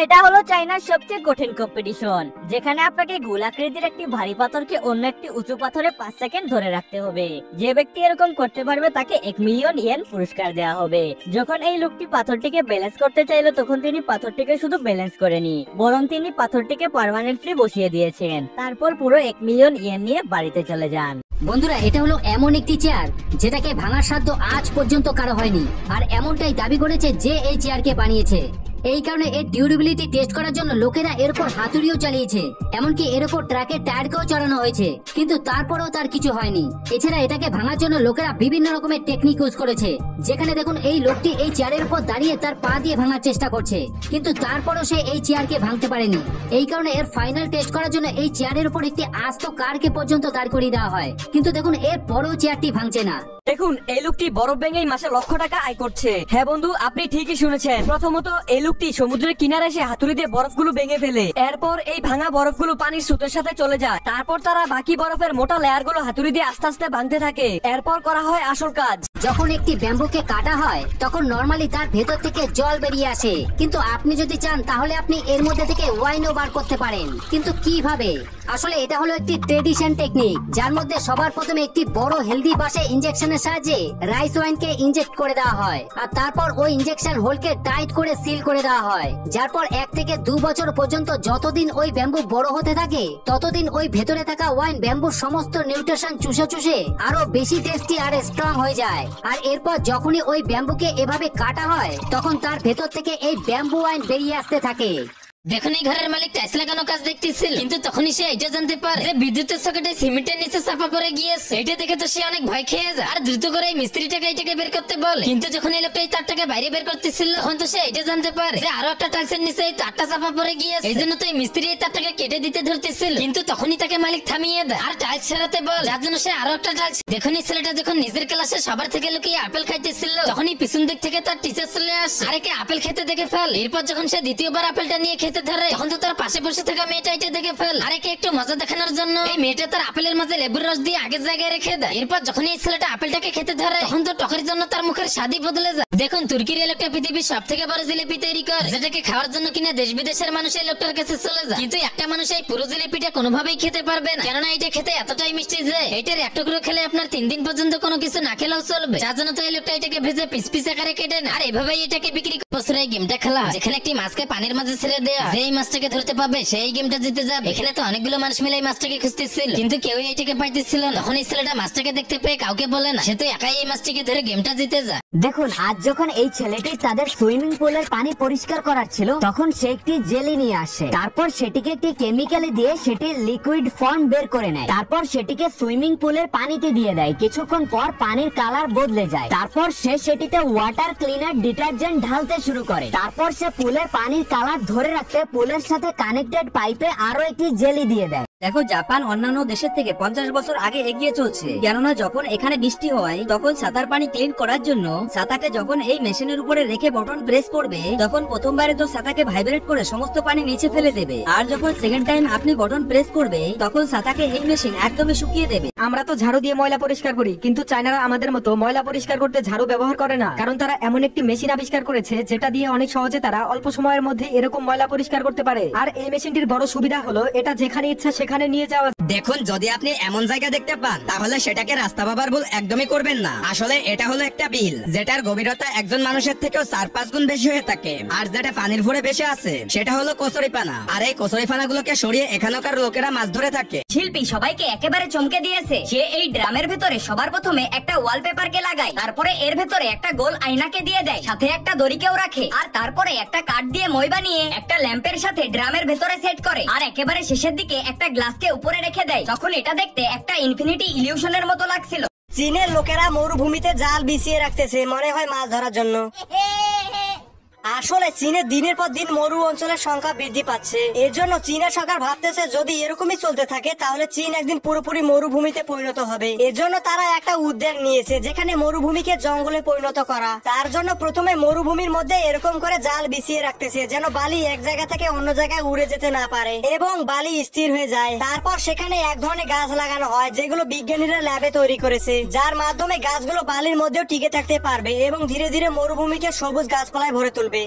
এটা হলো চায়নার সবচেয়ে কঠিন কম্পিটিশন, যেখানে আপনাকে গোলাকৃতির একটি ভারী পাথরকে অন্য একটি উঁচু পাথরে 5 সেকেন্ড ধরে রাখতে হবে। যে ব্যক্তি এরকম করতে পারবে তাকে 1 মিলিয়ন ইয়েন পুরস্কার দেওয়া হবে। যখন এই লোকটি পাথরটিকে ব্যালেন্স করতে চাইলো তখন তিনি পাথরটিকে শুধু ব্যালেন্স করেনি, বরং তিনি পাথরটিকে পার্মানেন্টলি বসিয়ে দিয়েছেন। তারপর পুরো 1 মিলিয়ন ইয়েন নিয়ে বাড়িতে চলে যান। বন্ধুরা, এটা হলো এমন একটি চেয়ার যেটাকে ভাঙার সাধ্য আজ পর্যন্ত কারো হয়নি, আর এমনটাই দাবি করেছে যে এই চেয়ারকে বানিয়েছে। এই কারণে এর ডিউরেবিলিটি টেস্ট করার জন্য লোকেরা এর উপর হাতুড়িও চালিয়েছে, এমনকি এর উপর ট্রাকের টায়ারকেও চড়ানো হয়েছে, কিন্তু তারপরেও তার কিছু হয়নি। এছাড়া এটাকে ভাঙার জন্য লোকেরা বিভিন্ন রকমের টেকনিক ইউজ করেছে, যেখানে দেখুন এই লোকটি এই চেয়ারের উপর দাঁড়িয়ে তার পা দিয়ে ভাঙার চেষ্টা করছে, কিন্তু তারপরেও সে এই চেয়ারকে ভাঙতে পারেনি। এই কারণে এর ফাইনাল টেস্ট করার জন্য এই চেয়ারের উপর একটি আস্ত কারকে পর্যন্ত দাঁড় করিয়ে দেওয়া হয়, কিন্তু দেখুন এর পরেও চেয়ারটি ভাঙছে না। দেখুন, এই লোকটি বরফ ভেঙেই মাসে লক্ষ টাকা আয় করছে। হ্যাঁ বন্ধু, আপনি ঠিকই শুনেছেন। প্রথমত এই লোকটি সমুদ্রের কিনারে এসে হাতুড়ি দিয়ে বরফগুলো ভেঙে ফেলে, এরপর এই ভাঙা বরফগুলো পানির স্রোতের সাথে চলে যায়। তারপর তারা বাকি বরফের মোটা লেয়ার গুলো হাতুড়ি দিয়ে আস্তে আস্তে ভাঙতে থাকে। এরপর করা হয় আসল কাজ। যখন একটি ব্যাম্বুকে কাটা হয় তখন নরমালি তার ভেতর থেকে জল বেরিয়ে আসে, কিন্তু আপনি যদি চান তাহলে আপনি এর মধ্যে থেকে ওয়াইনও বার করতে পারেন। কিন্তু কিভাবে? আসলে এটা হলো একটি ট্রেডিশন টেকনিক, যার মধ্যে সবার প্রথমে একটি বড় হেলদি বাসে ইনজেকশনের সাহায্যে রাইস ওয়াইনকে ইনজেক্ট করে দেওয়া হয়, আর তারপর ওই ইনজেকশন হোলকে টাইট করে সিল করে দেওয়া হয়, যার পর 1 থেকে 2 বছর পর্যন্ত যতদিন ওই ব্যাম্বু বড় হতে থাকে ততদিন ওই ভেতরে থাকা ওয়াইন ব্যাম্বুর সমস্ত নিউট্রিশন চুষে চুষে আরো বেশি টেস্টি আর স্ট্রং হয়ে যায়। আর এরপর যখনই ওই ব্যাম্বুকে এভাবে কাটা হয় তখন তার ভেতর থেকে এই ব্যাম্বু ওয়াইন বেরিয়ে আসতে থাকে। দেখুন, এই ঘরের মালিক টাইলস লাগানো কাজ দেখতেছিল, কিন্তু তখনই সে এটা জানতে পারে যে বিদ্যুতের সকেটে সিমেন্টের নিচে চাপা পড়ে গিয়েছে। এটা দেখে তো সে অনেক ভয় খেয়ে যায় আর দ্রুত করে এই মিস্ত্রিটাকে এটাকে বের করতে বলে। কিন্তু যখন এই লোকটা এই তারটাকে বাইরে বের করতেছিল তখন তো সে এটা জানতে পারে যে আরো একটা টাইলসের নিচে এই তারটা চাপা পড়ে গিয়েছে। এই জন্য তো এই মিস্ত্রি এই তারটাকে কেটে দিতে ধরতেছিল, কিন্তু তখনই তাকে মালিক থামিয়ে দেয় আর টাইলস ছাড়াতে বলে, যার জন্য সে আরো একটা টাইলস। দেখুন, এই ছেলেটা যখন নিজের ক্লাসে সবার থেকে লুকিয়ে আপেল খাইতেছিল তখনই পিছন দিক থেকে তার টিচার চলে আসে আর একে আপেল খেতে দেখে ফেল। এরপর যখন সে দ্বিতীয়বার আপেলটা নিয়ে খেতে ধরে তখন তো পাশে বসে থাকা মেয়েটা এটা দেখে ফেল আর একে একটু মজা দেখানোর জন্য এই মেয়েটা তার আপেলের মাঝে লেবুর রস দিয়ে আগের জায়গায় রেখে দেয়। এরপর যখন এই ছেলেটা আপেলটাকে খেতে ধরে তখন তো টকের জন্য তার মুখের স্বাদই বদলে যায়। দেখুন, তুর্কির এই লোকটা পৃথিবীর সব থেকে বড় জিলিপি তৈরি করে, যেটাকে খাওয়ার জন্য কিনা দেশ বিদেশের মানুষ এই লোকটার কাছে চলে যায়, কিন্তু একটা মানুষ এই পুরো জিলিপিটা কোনোভাবেই খেতে পারবে না, কেননা এটা খেতে এতটাই মিষ্টি যে এটার এক টুকরো খেলে আপনার 3 দিন পর্যন্ত কোনো কিছু না খেলেও চলবে। যার জন্য তো এই লোকটা এটাকে ভেজে পিস পিস আকারে কেটে আর এভাবেই এটাকে বিক্রি করে। বছরে এই গেমটা খেলা হয়, যেখানে একটি মাছকে পানির মাঝে ছেড়ে দেয়া, যেই মাছটাকে ধরতে পারবে সেই গেমটা জিতে যাবে। এখানে তো অনেকগুলো মানুষ মিলে এই মাছটাকে খুঁজতেছিল, কিন্তু কেউই এটাকে পাইতেছিল না। তখন এই ছেলেটা মাছটাকে দেখতে পেয়ে কাউকে বলে না, সে তো একাই এই মাছটাকে ধরে গেমটা জিতে যায়। দেখুন, আজ যখন এই ছেলেটি তাদের সুইমিং পুলের পানি পরিষ্কার করার ছিল তখন সে একটি জেলি নিয়ে আসে, তারপর সেটিকে একটি কেমিক্যালে দিয়ে সেটির লিকুইড ফর্ম বের করে নেয়, তারপর সেটিকে সুইমিং পুলের পানিতে দিয়ে দেয়। কিছুক্ষণ পর পানির কালার বদলে যায়, তারপর সে সেটিতে ওয়াটার ক্লিনার ডিটারজেন্ট ঢালতে শুরু করে, তারপর সে পুলের পানির কালার ধরে রাখতে পুলের সাথে কানেক্টেড পাইপে আরো একটি জেলি দিয়ে দেয়। দেখো, জাপান অন্যান্য দেশের থেকে 50 বছর আগে এগিয়ে চলছে, কেননা যখন এখানে বৃষ্টি হয় তখন ছাতার পানি ক্লিন করার জন্য ছাতাকে যখন এই মেশিনের উপরে রেখে বটন প্রেস করবে তখন প্রথমবারে তো ছাতাকে ভাইব্রেট করে সমস্ত পানি নিচে ফেলে দেবে, আর যখন সেকেন্ড টাইম আপনি বটন প্রেস করবে তখন ছাতাকে এই মেশিন একদমই শুকিয়ে দেবে। আমরা তো ঝাড়ু দিয়ে ময়লা পরিষ্কার করি, কিন্তু চায়নারা আমাদের মতো ময়লা পরিষ্কার করতে ঝাড়ু ব্যবহার করে না, কারণ তারা এমন একটি মেশিন আবিষ্কার করেছে যেটা দিয়ে অনেক সহজে তারা অল্প সময়ের মধ্যে এরকম ময়লা পরিষ্কার করতে পারে। আর এই মেশিনটির বড় সুবিধা হলো এটা যেখানে ইচ্ছা সেখানে নিয়ে যাওয়া। দেখুন, যদি আপনি এমন জায়গা দেখতে পান তাহলে সেটাকে রাস্তা ভাবার ভুল একদমই করবেন না। আসলে এটা হলো একটা বিল যেটার গভীরতা একজন মানুষের থেকেও 4-5 গুণ বেশি হয়ে থাকে, আর যেটা পানির ভরে বেশি আছে সেটা হলো কচুরিপানা। আর এই কচুরিপানা গুলোকে সরিয়ে এখানকার লোকেরা মাছ ধরে থাকে। শিল্পী সবাইকে একেবারে চমকে দিয়েছে, সে এই ড্রামের ভেতরে সবার প্রথমে একটা ওয়ালপেপারকে লাগায়, তারপরে এর ভেতরে একটা গোল আয়নাকে দিয়ে দেয়, সাথে একটা দড়িকেও রাখে, আর তারপরে একটা কাঠ দিয়ে মই বানিয়ে একটা ল্যাম্পের সাথে ড্রামের ভেতরে সেট করে, আর একেবারে শেষের দিকে একটা গ্লাসকে উপরে রেখে দেয়। তখন এটা দেখতে একটা ইনফিনিটি ইলিউশনের মতো লাগছিল। চীনের লোকেরা মরুভূমিতে জাল বিছিয়ে রাখতেছে, মনে হয় মাছ ধরার জন্য। আসলে চীনে দিনের পর দিন মরু অঞ্চলের সংখ্যা বৃদ্ধি পাচ্ছে, এর জন্য চীনের সরকার ভাবতেছে যদি এরকমই চলতে থাকে তাহলে চীন একদিন পুরোপুরি মরুভূমিতে পরিণত হবে। এর জন্য তারা একটা উদ্যোগ নিয়েছে যেখানে মরুভূমিকে জঙ্গলে পরিণত করা। তার জন্য প্রথমে মরুভূমির মধ্যে এরকম করে জাল বিছিয়ে রাখতেছে যেন বালি এক জায়গা থেকে অন্য জায়গায় উড়ে যেতে না পারে এবং বালি স্থির হয়ে যায়। তারপর সেখানে এক ধরনের গাছ লাগানো হয় যেগুলো বিজ্ঞানীরা ল্যাবে তৈরি করেছে, যার মাধ্যমে গাছগুলো বালির মধ্যেও টিকে থাকতে পারবে এবং ধীরে ধীরে মরুভূমিকে সবুজ গাছপালায় ভরে তুলবে।